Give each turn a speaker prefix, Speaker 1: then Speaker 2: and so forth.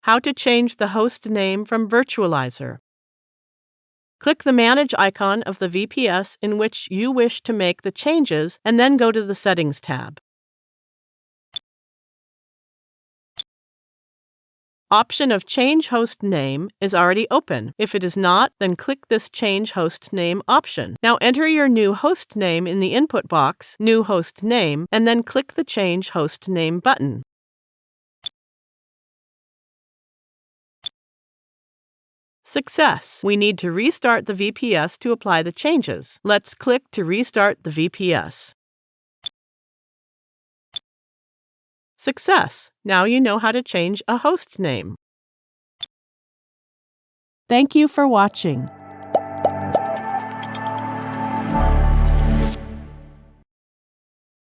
Speaker 1: How to change the host name from Virtualizor. Click the Manage icon of the VPS in which you wish to make the changes and then go to the Settings tab. Option of Change Host Name is already open. If it is not, then click this Change Host Name option. Now enter your new host name in the input box, New Host Name, and then click the Change Host Name button. Success! We need to restart the VPS to apply the changes. Let's click to restart the VPS. Success! Now you know how to change a host name. Thank you for watching.